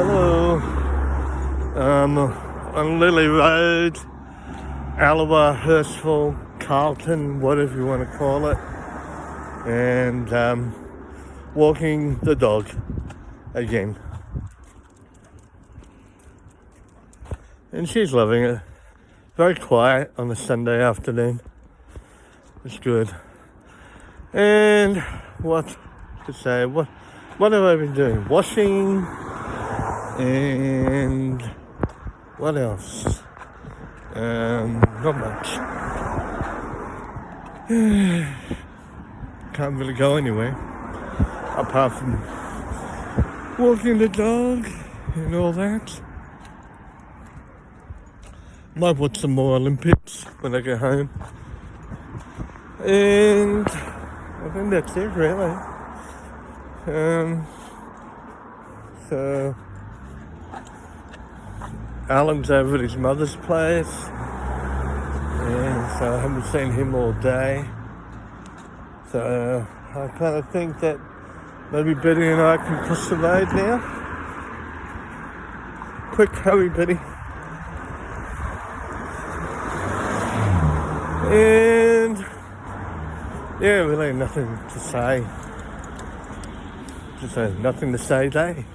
Hello. On Lily Road, Alloa, Hurstville, Carlton, whatever you want to call it, and walking the dog again. And she's loving it. Very quiet on a Sunday afternoon. It's good. And what to say? What have I been doing? Washing. And what else? Not much. Can't really go anywhere apart from walking the dog and all that. Might watch some more Olympics when I get home. And I think that's it really. So Alan's over at his mother's place, and so I haven't seen him all day. So I kind of think that maybe Betty and I can cross the road now. Quick, hurry, Betty. And yeah, really nothing to say. Just nothing to say day.